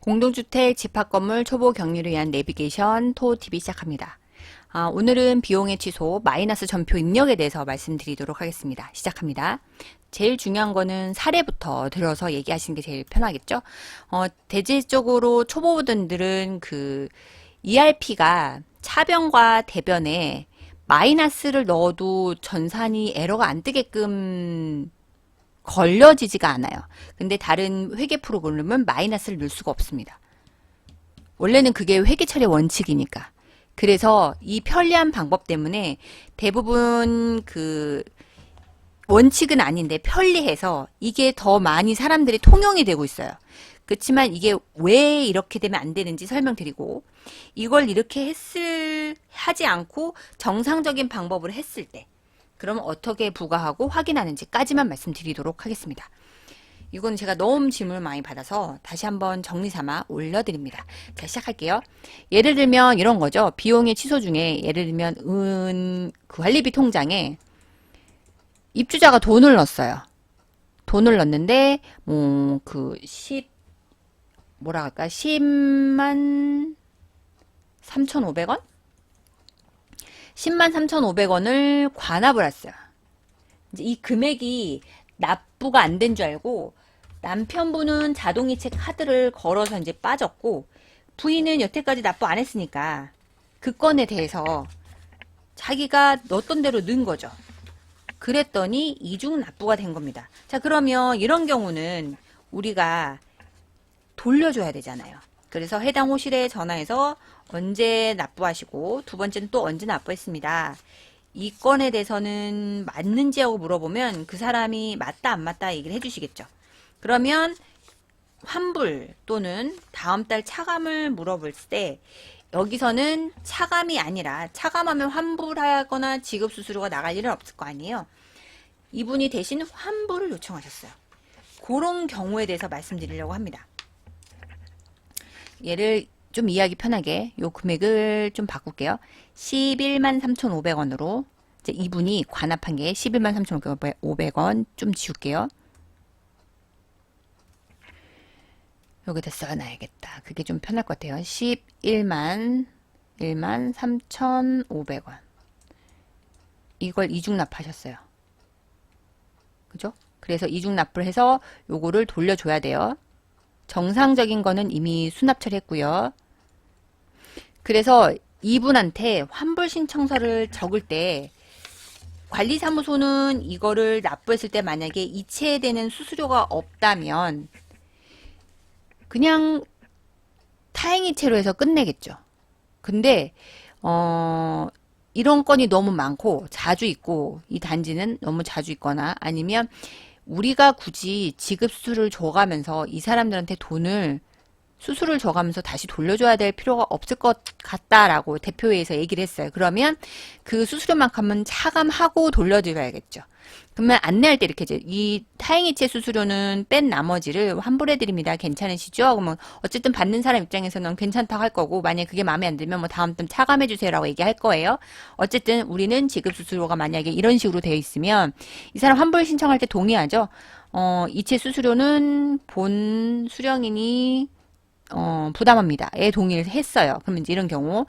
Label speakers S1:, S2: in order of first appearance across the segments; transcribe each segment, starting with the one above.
S1: 공동주택 집합건물 초보 격리를 위한 내비게이션 토TV 시작합니다. 오늘은 비용의 취소, 마이너스 전표 입력에 대해서 말씀드리도록 하겠습니다. 시작합니다. 제일 중요한 거는 사례부터 들어서 얘기하시는 게 제일 편하겠죠? 대체적으로 초보분들은 ERP가 차변과 대변에 마이너스를 넣어도 전산이 에러가 안 뜨게끔 걸려지지가 않아요. 근데 다른 회계 프로그램은 마이너스를 넣을 수가 없습니다. 원래는 그게 회계 처리 원칙이니까. 그래서 이 편리한 방법 때문에 대부분 원칙은 아닌데 편리해서 이게 더 많이 사람들이 통용이 되고 있어요. 그렇지만 이게 왜 이렇게 되면 안 되는지 설명드리고, 이걸 이렇게 하지 않고 정상적인 방법으로 했을 때 그럼 어떻게 부과하고 확인하는지까지만 말씀드리도록 하겠습니다. 이건 제가 너무 질문을 많이 받아서 다시 한번 정리 삼아 올려드립니다. 자, 시작할게요. 예를 들면 이런 거죠. 비용의 취소 중에 예를 들면 관리비 통장에 입주자가 돈을 넣었어요. 돈을 넣었는데 10만 3,500원? 10만 3,500원을 관합을 했어요. 이제 이 금액이 납부가 안 된 줄 알고 남편분은 자동이체 카드를 걸어서 이제 빠졌고, 부인은 여태까지 납부 안 했으니까 그 건에 대해서 자기가 넣었던 대로 넣은 거죠. 그랬더니 이중 납부가 된 겁니다. 자, 그러면 이런 경우는 우리가 돌려줘야 되잖아요. 그래서 해당 호실에 전화해서 언제 납부하시고, 두 번째는 또 언제 납부했습니다. 이 건에 대해서는 맞는지 하고 물어보면 그 사람이 맞다 안 맞다 얘기를 해주시겠죠. 그러면 환불 또는 다음 달 차감을 물어볼 때 여기서는 차감이 아니라, 차감하면 환불하거나 지급수수료가 나갈 일은 없을 거 아니에요. 이분이 대신 환불을 요청하셨어요. 그런 경우에 대해서 말씀드리려고 합니다. 얘를 좀 이해하기 편하게 요 금액을 좀 바꿀게요. 11만 3,500원으로 이제 이분이 관합한 게 11만 3,500원 좀 지울게요. 여기다 써놔야겠다. 그게 좀 편할 것 같아요. 11만 3,500원. 이걸 이중납하셨어요. 그죠? 그래서 이중납부를 해서 요거를 돌려줘야 돼요. 정상적인 거는 이미 수납 처리했고요. 그래서 이분한테 환불 신청서를 적을 때 관리사무소는 이거를 납부했을 때 만약에 이체되는 수수료가 없다면 그냥 타행이체로 해서 끝내겠죠. 근데 이런 건이 너무 많고 자주 있고, 이 단지는 너무 자주 있거나 아니면 우리가 굳이 지급 수수료를 줘가면서 이 사람들한테 수수료를 줘가면서 다시 돌려줘야 될 필요가 없을 것 같다라고 대표회의에서 얘기를 했어요. 그러면 그 수수료만큼은 차감하고 돌려드려야겠죠. 그러면 안내할 때 이렇게 이 타행이체 수수료는 뺀 나머지를 환불해드립니다. 괜찮으시죠? 그러면 어쨌든 받는 사람 입장에서는 괜찮다고 할 거고, 만약에 그게 마음에 안 들면 다음 달 차감해주세요라고 얘기할 거예요. 어쨌든 우리는 지급 수수료가 만약에 이런 식으로 되어 있으면 이 사람 환불 신청할 때 동의하죠. 이체 수수료는 본 수령인이 부담합니다.에 동의를 했어요. 그러면 이제 이런 경우,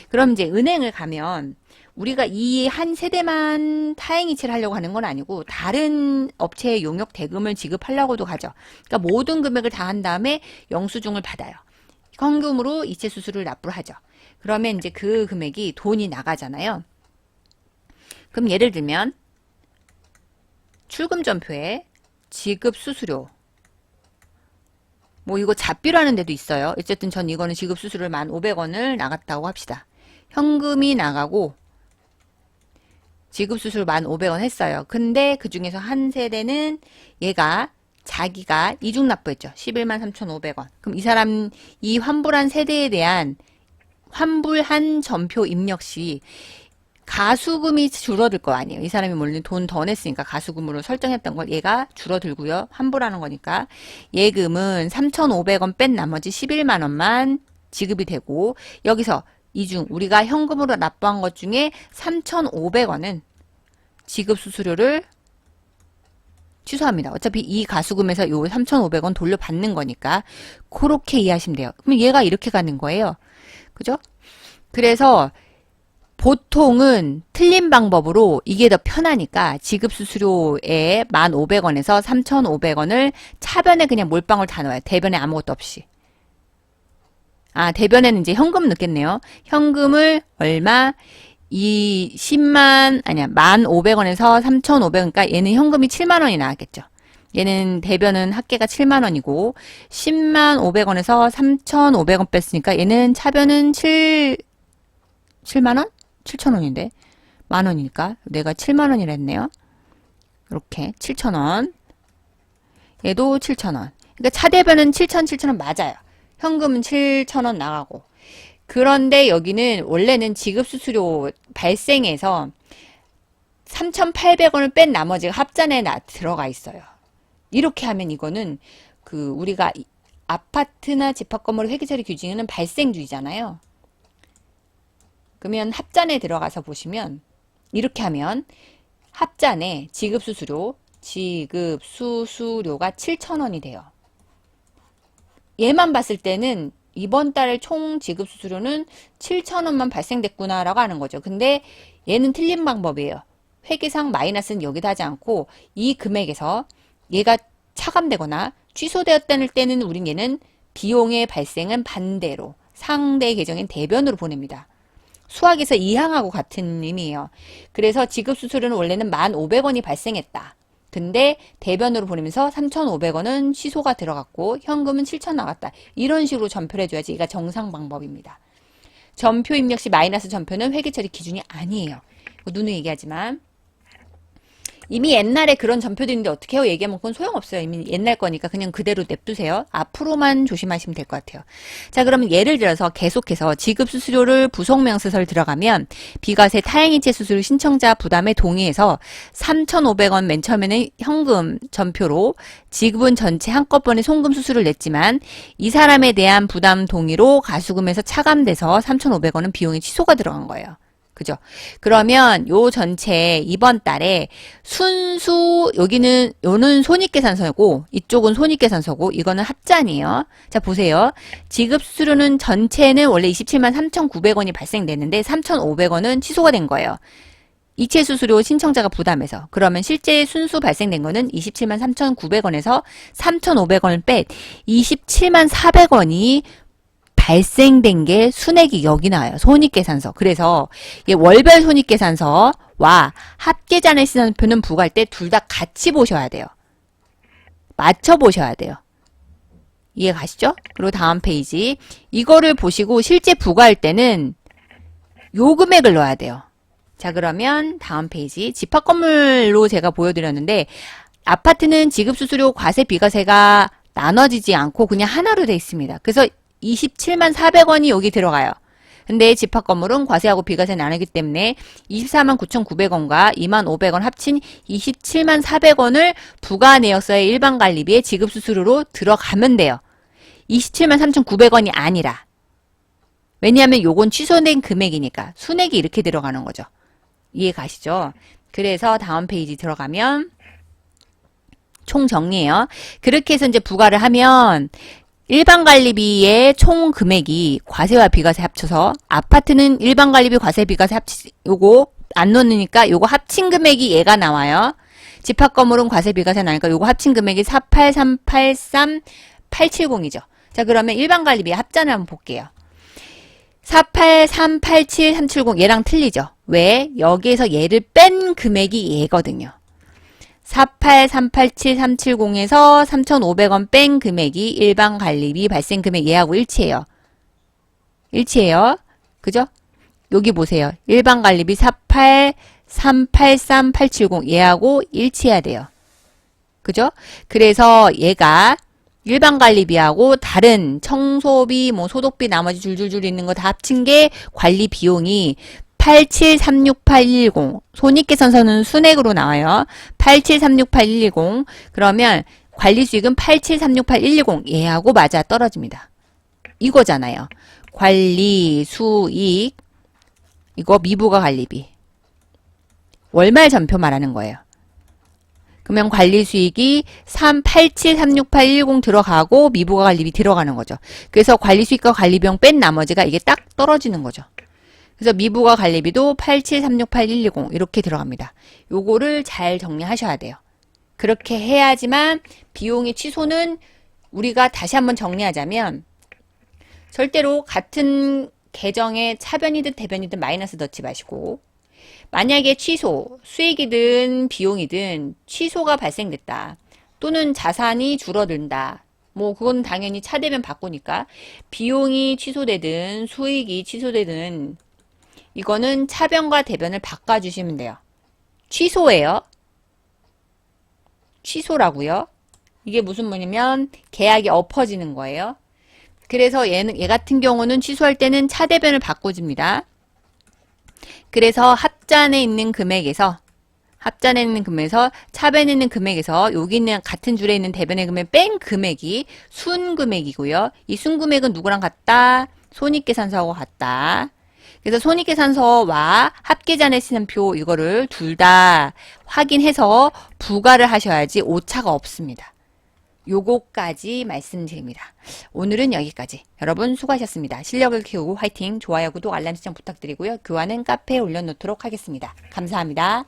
S1: 그럼 이제 은행을 가면 우리가 이 한 세대만 타행이체를 하려고 하는 건 아니고 다른 업체의 용역 대금을 지급하려고도 가죠. 그러니까 모든 금액을 다 한 다음에 영수증을 받아요. 현금으로 이체 수수료를 납부를 하죠. 그러면 이제 그 금액이 돈이 나가잖아요. 그럼 예를 들면 출금 전표에 지급 수수료, 이거 잡비로 하는 데도 있어요. 어쨌든 전 이거는 지급 수수료를 1,500원을 나갔다고 합시다. 현금이 나가고 지급 수수료 1,500원 했어요. 근데 그 중에서 한 세대는 자기가 이중 납부했죠. 11만 3,500원. 그럼 이 사람, 이 환불한 세대에 대한 환불한 전표 입력 시 가수금이 줄어들 거 아니에요. 이 사람이 물론 돈 더 냈으니까 가수금으로 설정했던 걸 얘가 줄어들고요. 환불하는 거니까 예금은 3,500원 뺀 나머지 11만 원만 지급이 되고, 여기서 이중 우리가 현금으로 납부한 것 중에 3,500원은 지급 수수료를 취소합니다. 어차피 이 가수금에서 요 3,500원 돌려받는 거니까 그렇게 이해하시면 돼요. 그럼 얘가 이렇게 가는 거예요. 그죠? 그래서 보통은 틀린 방법으로 이게 더 편하니까 지급수수료에 1,500원에서 3,500원을 차변에 그냥 몰빵을 다 넣어요. 대변에 아무것도 없이. 아, 대변에는 이제 현금 넣겠네요. 현금을 얼마? 1,500원에서 3,500원, 그러니까 얘는 현금이 70,000원이 나왔겠죠. 얘는 대변은 합계가 70,000원이고 105,000원에서 3,500원 뺐으니까 얘는 차변은 7만원? 7,000원인데 만원이니까 내가 7만원이라 했네요. 이렇게 7,000원. 얘도 7,000원. 그러니까 차대변은 7,000원 맞아요. 현금은 7,000원 나가고. 그런데 여기는 원래는 지급수수료 발생해서 3,800원을 뺀 나머지가 합잔에 들어가 있어요. 이렇게 하면 이거는 우리가 아파트나 집합 건물 회계처리 규칙에는 발생주의잖아요. 그러면 합잔에 들어가서 보시면 이렇게 하면 합잔에 지급수수료가 7,000원이 돼요. 얘만 봤을 때는 이번 달의 총 지급수수료는 7,000원만 발생됐구나 라고 하는 거죠. 근데 얘는 틀린 방법이에요. 회계상 마이너스는 여기다 하지 않고 이 금액에서 얘가 차감되거나 취소되었다는 때는 우린 얘는 비용의 발생은 반대로 상대 계정인 대변으로 보냅니다. 수학에서 이항하고 같은 의미예요. 그래서 지급수수료는 원래는 1,500원이 발생했다. 근데 대변으로 보내면서 3,500원은 취소가 들어갔고 현금은 7,000 나갔다. 이런 식으로 전표를 해줘야지 이가 정상 방법입니다. 전표 입력 시 마이너스 전표는 회계처리 기준이 아니에요. 누누이 얘기하지만 이미 옛날에 그런 전표도 있는데 어떻게 해요? 얘기하면 그건 소용없어요. 이미 옛날 거니까 그냥 그대로 냅두세요. 앞으로만 조심하시면 될 것 같아요. 자, 그러면 예를 들어서 계속해서 지급수수료를 부속명세서를 들어가면 비과세 타행이체 수수료 신청자 부담에 동의해서 3,500원 맨 처음에는 현금 전표로 지급은 전체 한꺼번에 송금 수수료를 냈지만 이 사람에 대한 부담 동의로 가수금에서 차감돼서 3,500원은 비용이 취소가 들어간 거예요. 그죠? 그러면 요 전체 이번 달에 순수 요는 손익계산서고 이쪽은 손익계산서고 이거는 합잔이에요. 자 보세요. 지급수수료는 전체는 원래 273,900원이 발생됐는데 3,500원은 취소가 된 거예요. 이체수수료 신청자가 부담해서. 그러면 실제 순수 발생된 거는 273,900원에서 3,500원을 뺀 274,000원이 발생된 게 순액이 여기 나와요. 손익계산서. 그래서 월별 손익계산서와 합계잔액시설표는 부과할 때 둘 다 같이 보셔야 돼요. 맞춰 보셔야 돼요. 이해 가시죠? 그리고 다음 페이지. 이거를 보시고 실제 부과할 때는 요 금액을 넣어야 돼요. 자, 그러면 다음 페이지. 집합건물로 제가 보여드렸는데 아파트는 지급수수료 과세 비과세가 나눠지지 않고 그냥 하나로 돼 있습니다. 그래서 274,000원이 여기 들어가요. 근데 집합 건물은 과세하고 비과세 나누기 때문에 249,900원과 25,000원 합친 274,000원을 부가 내역서의 일반 관리비에 지급수수료로 들어가면 돼요. 273,900원이 아니라. 왜냐하면 요건 취소된 금액이니까 순액이 이렇게 들어가는 거죠. 이해 가시죠? 그래서 다음 페이지 들어가면 총 정리해요. 그렇게 해서 이제 부과를 하면 일반 관리비의 총 금액이 과세와 비과세 합쳐서 아파트는 일반 관리비 과세 비과세 요거 안 넣으니까 요거 합친 금액이 얘가 나와요. 집합 건물은 과세 비과세 나니까 요거 합친 금액이 483,83870이죠. 자, 그러면 일반 관리비 합산을 한번 볼게요. 483,87370 얘랑 틀리죠. 왜? 여기에서 얘를 뺀 금액이 얘거든요. 483,87370에서 3,500원 뺀 금액이 일반 관리비 발생 금액 얘하고 일치해요. 일치해요. 그죠? 여기 보세요. 일반 관리비 483,873,870 얘하고 일치해야 돼요. 그죠? 그래서 얘가 일반 관리비하고 다른 청소비, 소독비 나머지 줄줄줄 있는 거 다 합친 게 관리 비용이 87,368,110 손익계산서는 순액으로 나와요. 87,368,110 그러면 관리수익은 87,368,110 얘하고 맞아 떨어집니다. 이거잖아요. 관리수익 이거 미부가 관리비 월말 전표 말하는 거예요. 그러면 관리수익이 387,36810 들어가고 미부가 관리비 들어가는 거죠. 그래서 관리수익과 관리비용 뺀 나머지가 이게 딱 떨어지는 거죠. 그래서 미부가 관리비도 87,368,120 이렇게 들어갑니다. 요거를 잘 정리하셔야 돼요. 그렇게 해야지만 비용의 취소는 우리가 다시 한번 정리하자면 절대로 같은 계정에 차변이든 대변이든 마이너스 넣지 마시고 만약에 취소, 수익이든 비용이든 취소가 발생됐다. 또는 자산이 줄어든다. 뭐 그건 당연히 차대변 바꾸니까 비용이 취소되든 수익이 취소되든 이거는 차변과 대변을 바꿔주시면 돼요. 취소예요. 취소라고요. 이게 무슨 말이냐면 계약이 엎어지는 거예요. 그래서 얘 같은 경우는 취소할 때는 차대변을 바꿔줍니다. 그래서 합잔에 있는 금액에서 차변에 있는 금액에서 여기 있는 같은 줄에 있는 대변의 금액 뺀 금액이 순금액이고요. 이 순금액은 누구랑 같다? 손익계산서하고 같다. 그래서 손익계산서와 합계잔액시험표 이거를 둘 다 확인해서 부과를 하셔야지 오차가 없습니다. 요거까지 말씀드립니다. 오늘은 여기까지. 여러분 수고하셨습니다. 실력을 키우고 화이팅! 좋아요, 구독, 알람 설정 부탁드리고요. 교환은 카페에 올려놓도록 하겠습니다. 감사합니다.